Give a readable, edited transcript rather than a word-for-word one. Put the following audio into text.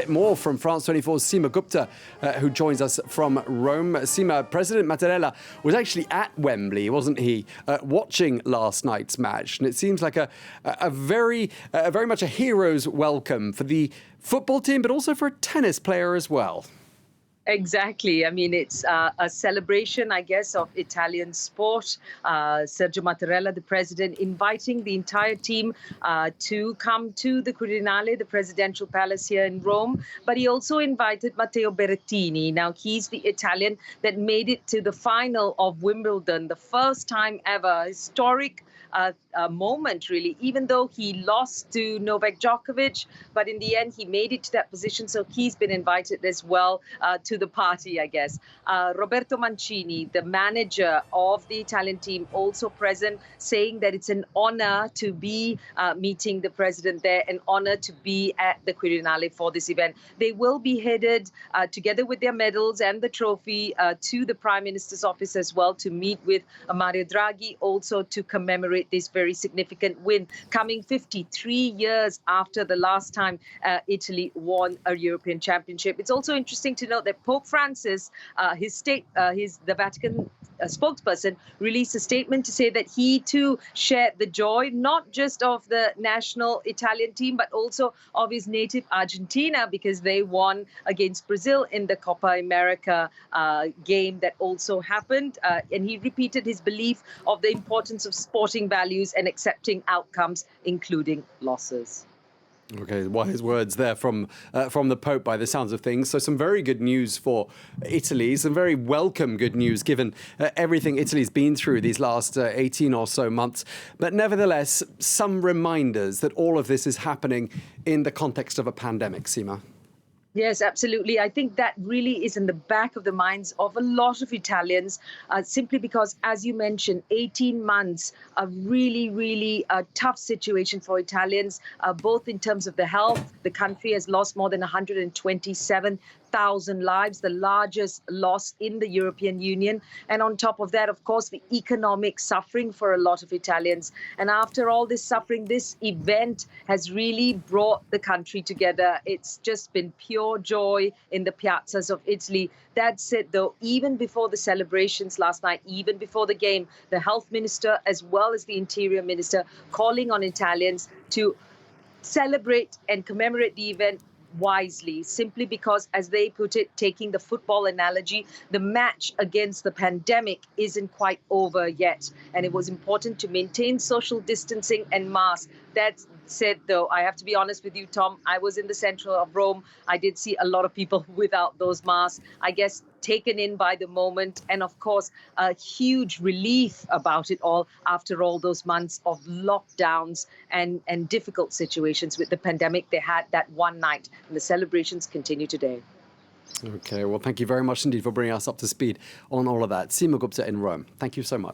More from France 24's Seema Gupta, who joins us from Rome. Seema, President Mattarella was actually at Wembley, wasn't he, watching last night's match? And it seems like a very much a hero's welcome for the football team, but also for a tennis player as well. Exactly. I mean, it's a celebration, I guess, of Italian sport. Sergio Mattarella, the president, inviting the entire team to come to the Quirinale, the presidential palace here in Rome. But he also invited Matteo Berrettini. Now, he's the Italian that made it to the final of Wimbledon, the first time ever, historic moment, really, even though he lost to Novak Djokovic. But in the end, he made it to that position. So he's been invited as well to the party, I guess. Roberto Mancini, the manager of the Italian team, also present, saying that it's an honor to be meeting the president there, an honor to be at the Quirinale for this event. They will be headed together with their medals and the trophy to the Prime Minister's office as well to meet with Mario Draghi, also to commemorate this very significant win, coming 53 years after the last time Italy won a European championship. It's also interesting to note that Pope Francis, the Vatican spokesperson, released a statement to say that he too shared the joy, not just of the national Italian team, but also of his native Argentina, because they won against Brazil in the Copa America game that also happened. And he repeated his belief of the importance of sporting values and accepting outcomes, including losses. Okay, wise words there from the Pope by the sounds of things. So some very good news for Italy, some very welcome good news given everything Italy's been through these last 18 or so months. But nevertheless, some reminders that all of this is happening in the context of a pandemic, Seema. Yes, absolutely. I think that really is in the back of the minds of a lot of Italians, simply because, as you mentioned, 18 months, a really tough situation for Italians, both in terms of the health. The country has lost more than 127,000 lives, the largest loss in the European Union. And on top of that, of course, the economic suffering for a lot of Italians. And after all this suffering, this event has really brought the country together. It's just been pure joy in the piazzas of Italy. That said, though, even before the celebrations last night, even before the game, the health minister as well as the interior minister calling on Italians to celebrate and commemorate the event wisely, simply because, as they put it, taking the football analogy, the match against the pandemic isn't quite over yet. And it was important to maintain social distancing and masks. That said, though, I have to be honest with you, Tom, I was in the center of Rome. I did see a lot of people without those masks, I guess, taken in by the moment. And of course, a huge relief about it all after all those months of lockdowns and difficult situations with the pandemic. They had that one night, and the celebrations continue today. Okay, well, thank you very much indeed for bringing us up to speed on all of that. Seema Gupta in Rome. Thank you so much.